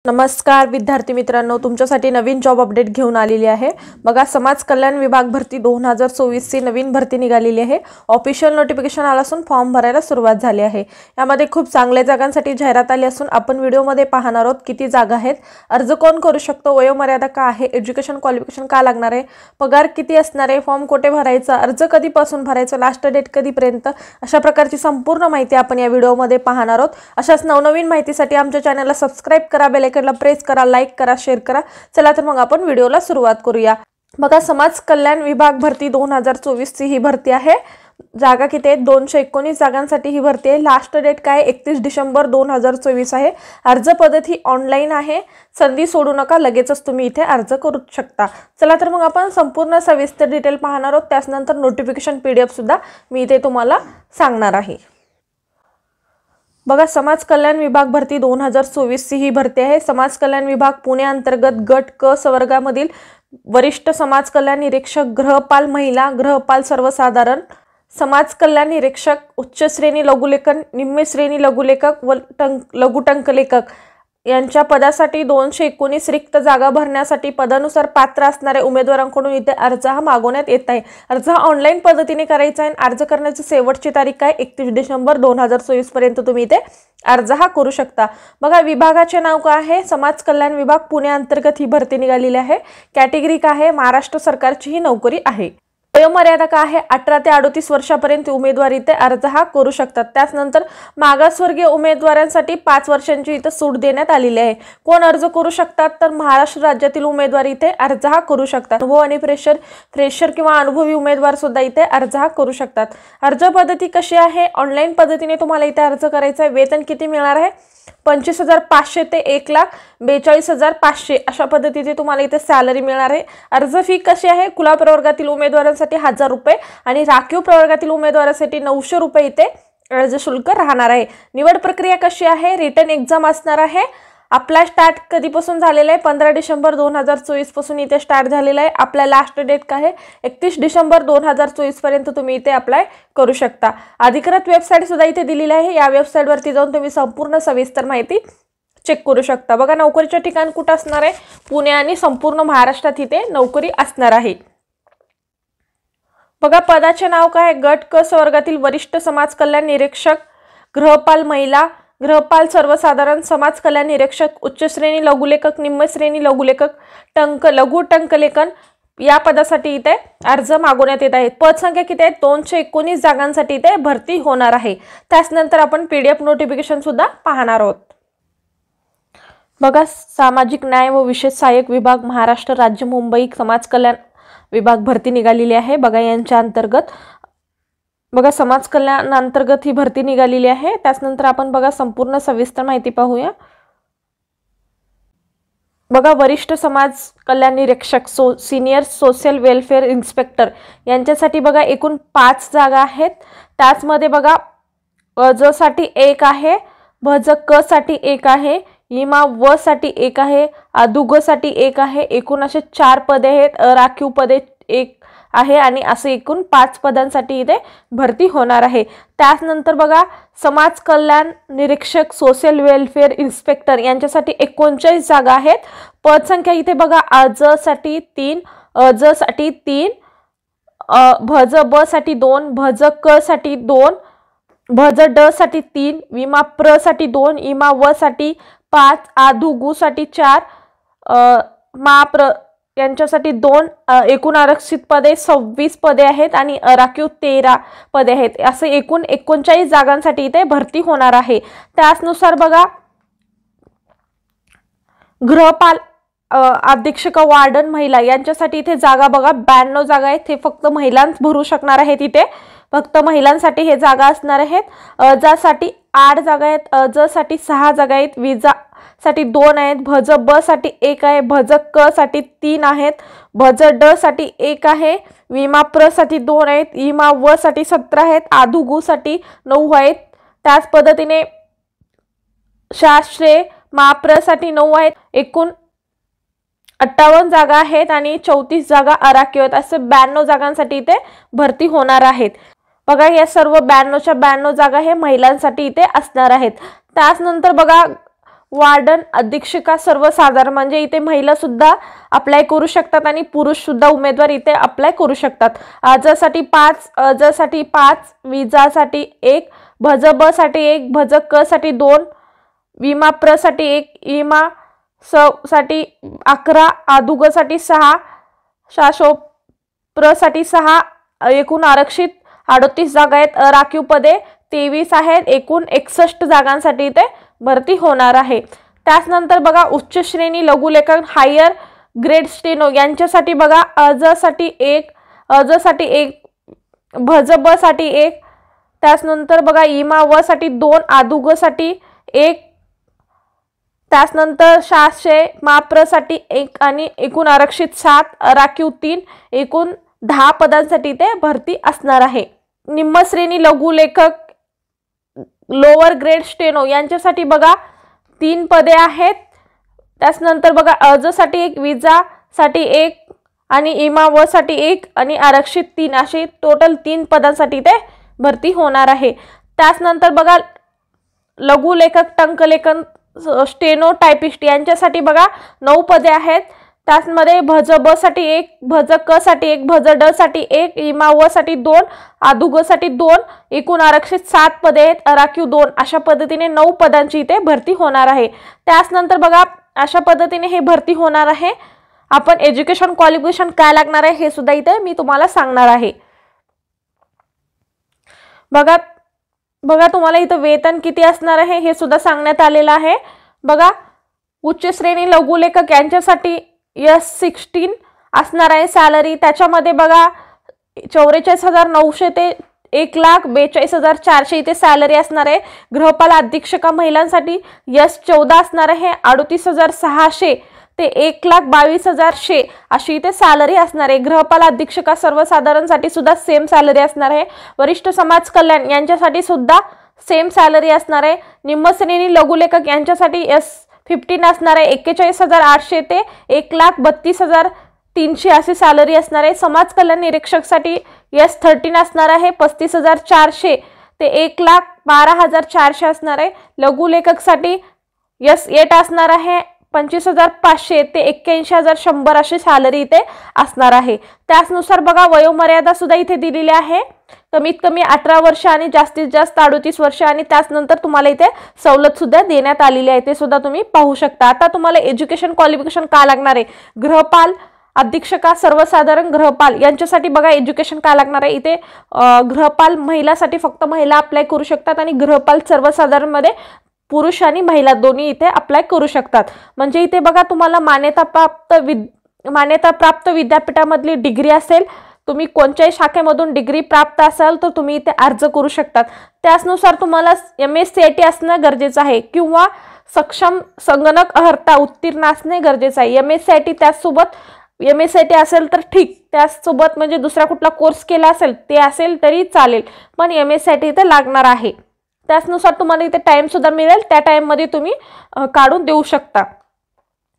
नमस्कार विद्यार्थी मित्रांनो, तुमच्यासाठी नवीन जॉब अपडेट घेऊन आलेली आहे। बघा, समाज कल्याण विभाग भरती 2024 ची नवीन भरती निघालेली आहे। ऑफिशियल नोटिफिकेशन आलं असून फॉर्म भरायला सुरुवात झाली आहे। यामध्ये खूप चांगल्या जागांसाठी जाहिरात आली असून आपण व्हिडिओमध्ये पाहणार आहोत किती जागा आहेत, अर्ज कोण करू शकतो, वयोमर्यादा काय आहे, एज्युकेशन क्वालिफिकेशन काय लागणार आहे, पगार किती असणार आहे, फॉर्म कुठे भरायचा, अर्ज कधीपासून भरायचा, लास्ट डेट कधीपर्यंत, अशा प्रकारची संपूर्ण माहिती आपण या व्हिडिओमध्ये पाहणार आहोत। अशाच नवनवीन माहितीसाठी आमच्या चॅनलला सबस्क्राइब करा, बेल आयकॉनला प्रेस करा, लाईक करा, शेअर करा। चला तर मग आपण व्हिडिओला सुरुवात करूया। बघा, समाज कल्याण विभाग भरती 2024 ची ही भरती आहे। जागा किती आहेत? 219 जागांसाठी ही भरती आहे। लास्ट डेट काय? 31 डिसेंबर 2024 आहे। अर्ज पद्धत ही ऑनलाईन आहे। संधी सोडू नका, लगेचच तुम्ही इथे अर्ज करू शकता। चला तर मग आपण संपूर्ण सविस्तर डिटेल पाहणार आहोत। त्यानंतर नोटिफिकेशन PDF सुद्धा मी इथे तुम्हाला सांगणार आहे। बघा, समाज कल्याण विभाग भरती 2024 ची ही भरती आहे। समाज कल्याण विभाग पुणे अंतर्गत गट क संवर्गामधील वरिष्ठ समाज कल्याण निरीक्षक, गृहपाल महिला, गृहपाल सर्वसाधारण, समाज कल्याण निरीक्षक, उच्च श्रेणी लघुलेखन, निम्न श्रेणी लघुलेखक व लघुटंकलेखक यांच्या पदासाठी 219 रिक्त जागा भरण्यासाठी पदानुसार पात्र असणाऱ्या उमेदवारांकडून इथे अर्ज हा मागवण्यात येत आहे। अर्ज हा ऑनलाईन पद्धतीने करायचा आहे। अर्ज करण्याची शेवटची तारीख आहे 31 डिसेंबर 2024 पर्यंत तुम्ही इथे अर्ज हा करू शकता। बघा, विभागाचे नाव काय आहे? समाज कल्याण विभाग पुणे अंतर्गत ही भरती निघालेली आहे। कॅटेगरी काय आहे? महाराष्ट्र सरकारची ही नोकरी आहे। वयोमर्यादा काय आहे? 18 ते 38 वर्षापर्यंत उमेदवार इथे अर्ज हा करू शकतात। त्यानंतर मागासवर्गीय उमेदवारांसाठी 5 वर्षांची इथे सूट देण्यात आलेली आहे। कोण अर्ज करू शकतात? तर महाराष्ट्र राज्यातील उमेदवार इथे अर्ज हा करू शकतात। अनुभव आणि फ्रेशर किंवा अनुभवी उमेदवार सुद्धा इथे अर्ज हा करू शकतात। अर्ज पद्धती कशी आहे? ऑनलाईन पद्धतीने तुम्हाला इथे अर्ज करायचा आहे। वेतन किती मिळणार आहे? 25,500 ते 1,42,500 अशा पद्धतीने तुम्हाला इथे सॅलरी मिळणार आहे। अर्ज फी कशी आहे? खुला प्रवर्गातील उमेदवारांसाठी 1000 रुपये आणि राखीव प्रवर्गातील उमेदवारांसाठी 900 रुपये इथे अर्ज शुल्क राहणार आहे। निवड प्रक्रिया कशी आहे? रिटन एक्झाम असणार आहे। आपला स्टार्ट कधीपासून झालेला आहे? 15 डिसेंबर 2024 पासून इथे स्टार्ट झालेला आहे। आपला लास्ट डेट काय आहे? 31 डिसेंबर 2024 पर्यंत तुम्ही इथे अप्लाय करू शकता। अधिकृत वेबसाईट सुद्धा इथे दिलेली आहे। या वेबसाईट वरती जाऊन तुम्ही संपूर्ण सविस्तर माहिती चेक करू शकता। बघा, नोकरीचे ठिकाण कुठे असणार आहे? पुणे आणि संपूर्ण महाराष्ट्रात इथे नोकरी असणार आहे। बघा, पदाचे नाव काय? गट क संवर्गातील वरिष्ठ समाज कल्याण निरीक्षक, गृहपाल महिला, गृहपाल सर्वसाधारण, समाज कल्याण निरीक्षक, उच्च श्रेणी लघुलेखक, निम्न श्रेणी लघुलेखक, लघुटंकलेखन या पदासाठी इथे अर्ज मागवण्यात येत आहेत। पदसंख्या किती आहे? 219 जागांसाठी इथे भरती होणार आहे। त्यानंतर आपण PDF नोटिफिकेशन सुद्धा पाहणार आहोत। बघा, सामाजिक न्याय व विशेष सहाय्यक विभाग, महाराष्ट्र राज्य, मुंबई समाज कल्याण विभाग भरती निघालेली आहे। बघा, यांच्या अंतर्गत समाज कल्याण अंतर्गत ही भरती निघालेली आहे। त्यानंतर आपण बघा संपूर्ण सविस्तर माहिती पाहूया। बघा, वरिष्ठ समाज कल्याण निरीक्षक, सिनियर सोशल वेलफेअर इन्स्पेक्टर यांच्यासाठी बघा एकूण 5 जागा आहेत। त्याचमध्ये बघा, ज साठी 1 आहे, भज क साठी 1 आहे, इमा व साठी 1 आहे, अदुग साठी 1 आहे। एकूण असे 4 पदे आहेत। राखीव पदे 1 आहे आणि असे एकूण 5 पदांसाठी इथे भरती होणार आहे। त्यानंतर बघा, समाज कल्याण निरीक्षक, सोशल वेलफेअर इन्स्पेक्टर यांच्यासाठी 39 जागा आहेत। पदसंख्या इथे बघा, अज साठी 3, अज साठी 3, भज ब साठी 2, भज क साठी 2, भज ड साठी 3, विमा प्र साठी 2, इमा व साठी 5, आधुगु साठी 4, मा प्र यांच्यासाठी 2, एकूण आरक्षित पदे 26 पदे आहेत आणि राखीव 13 पदे आहेत। असे एकूण 39 जागांसाठी इथे भरती होणार आहे। त्यानुसार बघा, गृहपाल अधीक्षक, वार्डन महिला यांच्यासाठी इथे जागा बघा 92 जागा आहेत। हे फक्त महिलांच भरू शकणार आहेत। इथे फक्त महिलांसाठी हे जागा असणार आहेत। ज्यासाठी 8 जागा आहेत, ज साठी 6 जागा आहेत, विजा साठी 2 आहेत, भज ब साठी 1 आहे, भज क साठी 3 आहेत, भज ड साठी 1 आहे, विमा प्र साठी 2 आहेत, इमा व साठी 17 आहेत, आधुगु साठी 9 आहेत। त्याच पद्धतीने शास्त्रे माप्र साठी 9 आहेत। एकूण 58 जागा आहेत आणि 34 जागा अराखीव आहेत। असे 92 जागांसाठी इथे भरती होणार आहेत। बघा, या सर्व 92च्या 92 जागा हे महिलांसाठी इथे असणार आहेत। त्यानंतर बघा, वार्डन, अधीक्षिका, सर्वसाधारण म्हणजे इथे महिला सुद्धा अप्लाय करू शकतात आणि पुरुष सुद्धा उमेदवार इथे अप्लाय करू शकतात. अर्जासाठी 5, अर्जासाठी 5, विजासाठी 1, भज ब साठी 1, भज क साठी 2, विमा प्र साठी 1, विमा स साठी 11, आदुग साठी 6, शाशो प्र साठी 6. एकूण आरक्षित 38 जागा आहेत. राखीव पदे 23 आहेत. एकूण 61 जागांसाठी इथे भरती होणार आहे. त्यानंतर बघा उच्च श्रेणी लघुलेखन हायर ग्रेड स्टेनो यांच्यासाठी बघा अर्जासाठी 1, अर्जासाठी 1, भज ब साठी 1, त्यानंतर बघा इमा व साठी 2, आदुग साठी 1, त्यानंतर शाशे माप्र साठी 1 आणि एकूण आरक्षित 7, राखीव 3, एकूण 10 पदांसाठी ते भरती असणार आहे. निम्न श्रेणी लघुलेखक लोअर ग्रेड स्टेनो यांच्यासाठी बघा 3 पदे आहेत. त्यानंतर बघा अर्जासाठी 1, विजासाठी 1 आणि इमा व साठी 1 आणि आरक्षित 3 असे टोटल 3 पदांसाठी ते भरती होणार आहे. त्यानंतर बघा लघुलेखक टंकलेखन स्टेनो टायपिस्ट यांच्यासाठी बघा 9 पदे आहेत. त्यामध्ये भज ब साठी 1, भज क साठी 1, भज ड साठी 1, इमा व साठी 2, आदुग साठी 2, एकूण आरक्षित 7 पदे आहेत. राखीव 2 अशा पद्धतीने 9 पदांची इथे भरती होणार आहे. त्यानंतर बघा अशा पद्धतीने हे भरती होणार आहे. आपण एज्युकेशन क्वालिफिकेशन काय लागणार आहे हे सुद्धा इथे मी तुम्हाला सांगणार आहे. बघा तुम्हाला इथं वेतन किती असणार आहे हे सुद्धा सांगण्यात आलेलं आहे. बघा उच्च श्रेणी लघुलेखक यांच्यासाठी S16 असणार आहे सॅलरी. त्याच्यामध्ये बघा 44,900 ते 1,42,400 इथे सॅलरी असणार आहे. गृहपाल अधीक्षका महिलांसाठी S14 असणार आहे 38,600 ते 1,22,100 अशी इथे सॅलरी असणार आहे. गृहपाल अधीक्षका सर्वसाधारणसाठी सुद्धा सेम सॅलरी असणार आहे. वरिष्ठ समाज कल्याण यांच्यासाठी सुद्धा सेम सॅलरी असणार आहे. निम्न श्रेणी लघुलेखक यांच्यासाठी S15 असणार आहे 41,800 ते 1,32,300 अशी सॅलरी असणार आहे. समाज कल्याण निरीक्षकसाठी S13 असणार आहे 35,400 ते 1,12,400 असणार आहे. लघुलेखकसाठी S8 असणार आहे 25,500 ते 81,100 अशी सॅलरी इथे असणार आहे. त्यानुसार बघा वयोमर्यादा सुद्धा इथे दिलेली आहे. कमीत कमी 18 वर्ष आणि जास्तीत जास्त 38 वर्ष आणि त्यानंतर तुम्हाला इथे सवलत सुद्धा देण्यात आलेली आहे ते सुद्धा तुम्ही पाहू शकता. आता तुम्हाला एज्युकेशन क्वालिफिकेशन काय लागणार आहे. गृहपाल अधीक्षका सर्वसाधारण गृहपाल यांच्यासाठी बघा एज्युकेशन काय लागणार आहे. इथे गृहपाल महिलासाठी फक्त महिला अप्लाय करू शकतात आणि गृहपाल सर्वसाधारण मध्ये पुरुष आणि महिला दोन्ही इथे अप्लाय करू शकतात. म्हणजे इथे बघा तुम्हाला मान्यताप्राप्त विद्यापीठामधली डिग्री असेल, तुम्ही कोणत्याही शाखेमधून डिग्री प्राप्त असाल तर तुम्ही इथे अर्ज करू शकतात. त्यानुसार तुम्हाला MSCIT असणं गरजेचं आहे किंवा सक्षम संगणक अर्हता उत्तीर्ण असणे गरजेचं आहे. MSCIT त्यासोबत MSCIT असेल तर ठीक, त्यासोबत म्हणजे दुसरा कुठला कोर्स केला असेल ते असेल तरी चालेल, पण MSCIT इथे लागणार आहे. त्यानुसार तुम्हाला इथे टाइम सुद्धा मिळेल, त्या टाइम मध्ये तुम्ही काढून देऊ शकता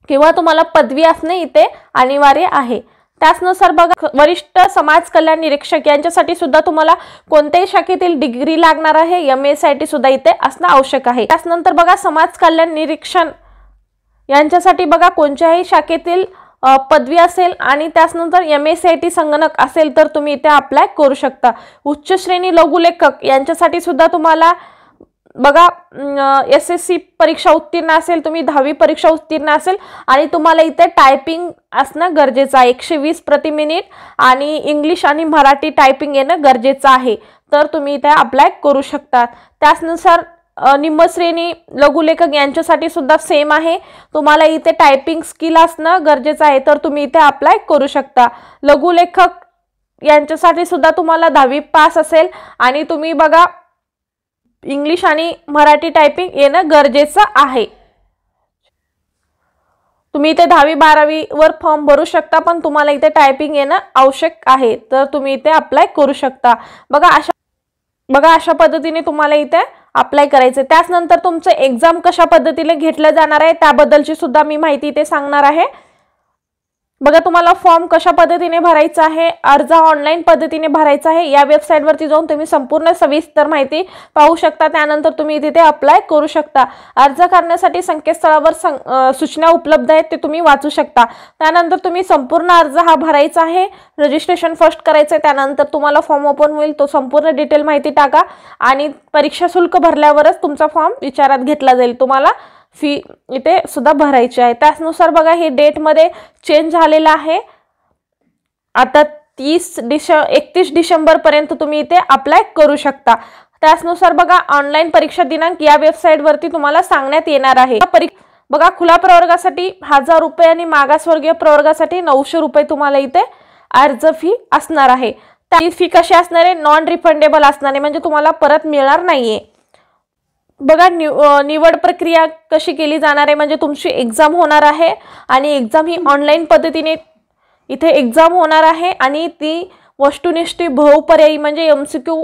किंवा तुम्हाला पदवी असणे इथे अनिवार्य आहे. त्यानुसार बघा वरिष्ठ समाज कल्याण निरीक्षक यांच्यासाठी सुद्धा तुम्हाला कोणत्याही शाखेतील डिग्री लागणार आहे. MSCIT सुद्धा इथे असणं आवश्यक आहे. त्यानंतर बघा समाज कल्याण निरीक्षण यांच्यासाठी बघा कोणत्याही शाखेतील पदवी असेल आणि त्यानंतर MSCIT संगणक असेल तर तुम्ही इथे अप्लाय करू शकता. उच्च श्रेणी लघुलेखक यांच्यासाठी सुद्धा तुम्हाला बघा SSC परीक्षा उत्तीर्ण असेल, तुम्ही 10वी परीक्षा उत्तीर्ण असेल आणि तुम्हाला इथे टायपिंग असणं गरजेचं आहे 120 प्रति मिनिट आणि इंग्लिश आणि मराठी टायपिंग येणं गरजेचं आहे, तर तुम्ही इथे अप्लाय करू शकता. त्यानुसार निम्न श्रेणी लघुलेखक यांच्यासाठी सुद्धा सेम आहे, तुम्हाला इथे टायपिंग स्किल असणं गरजेचं आहे, तर तुम्ही इथे अप्लाय करू शकता. लघुलेखक यांच्यासाठी सुद्धा तुम्हाला 10वी पास असेल आणि तुम्ही बघा इंग्लिश आणि मराठी टायपिंग येणं गरजेचं आहे. तुम्ही इथे 10वी 12वी वर फॉर्म भरू शकता, पण तुम्हाला इथे टायपिंग येणं आवश्यक आहे, तर तुम्ही इथे अप्लाय करू शकता. बघा अशा पद्धतीने तुम्हाला इथे अप्लाय करायचं. त्यानंतर तुमचं एक्झाम कशा पद्धतीने घेतलं जाणार आहे त्याबद्दलची सुद्धा मी माहिती इथे सांगणार आहे. बघा तुम्हाला फॉर्म कशा पद्धतीने भरायचा आहे, अर्ज ऑनलाईन पद्धतीने भरायचा आहे। या वेबसाईटवरती जाऊन तुम्ही संपूर्ण सविस्तर माहिती पाहू शकता, त्यानंतर तुम्ही तिथे अप्लाय करू शकता। अर्ज करण्यासाठी संकेतस्थळावर सूचना उपलब्ध आहेत, ते तुम्ही वाचू शकता। त्यानंतर तुम्ही संपूर्ण अर्ज हा भरायचा आहे, रजिस्ट्रेशन फर्स्ट करायचं आहे, त्यानंतर तुम्हाला फॉर्म ओपन होईल, तो संपूर्ण डिटेल माहिती टाका आणि परीक्षा शुल्क भरल्यावरच तुमचा फॉर्म विचारात घेतला जाईल। तुम्हाला फी इथे सुद्धा भरायची आहे। त्यानुसार बघा हे डेट मध्ये चेंज झालेला आहे, आता 31 डिसेंबर पर्यंत तुम्ही इथे अप्लाय करू शकता। त्यानुसार बघा ऑनलाईन परीक्षा दिनांक या वेबसाईट वरती तुम्हाला सांगण्यात येणार आहे। बघा खुला प्रवर्गासाठी 1000 रुपये आणि मागासवर्गीय प्रवर्गासाठी 900 रुपये तुम्हाला इथे अर्ज फी असणार आहे। ती फी कशी असणार आहे, नॉन रिफंडेबल असणार आहे, म्हणजे तुम्हाला परत मिळणार नाहीये। बघा निवड प्रक्रिया कशी केली जाणार आहे, म्हणजे तुमची एग्जाम होणार आहे आणि एग्जाम ही ऑनलाईन पद्धतीने इथे एग्जाम होणार आहे आणि ती वस्तुनिष्ठ बहुपर्यायी म्हणजे MCQ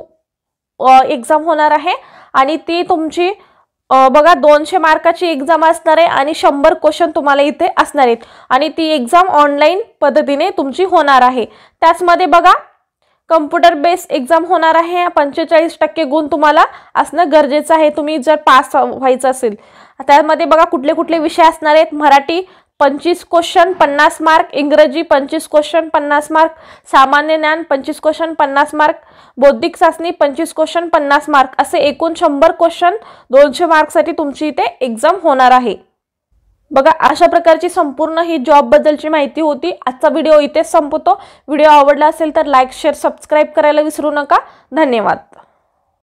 एग्जाम होणार आहे आणि ती तुमची बघा 200 मार्काची एग्जाम असणार आहे आणि 100 क्वेश्चन तुम्हाला इथे असणार आहेत आणि ती एग्जाम ऑनलाईन पद्धतीने तुमची होणार आहे। त्याचमध्ये बघा कम्प्युटर बेस एग्जाम होणार आहे, 45% गुण तुम्हाला असणं गरजेचं आहे तुम्ही जर पास व्हायचं असेल। त्यामध्ये बघा कुठले कुठले विषय असणार आहेत, मराठी 25 क्वेश्चन 50 मार्क, इंग्रजी 25 क्वेश्चन 50 मार्क, सामान्य ज्ञान 25 क्वेश्चन 50 मार्क, बौद्धिक चाचणी 25 क्वेश्चन 50 मार्क, असे एकूण 100 क्वेश्चन 200 मार्कसाठी तुमची इथे एग्जाम होणार आहे। बघा अशा प्रकारची संपूर्ण ही जॉब बद्दलची माहिती होती। आजचा व्हिडिओ इथेच संपतो। व्हिडिओ आवडला असेल तर लाईक शेअर सबस्क्राइब करायला विसरू नका। धन्यवाद।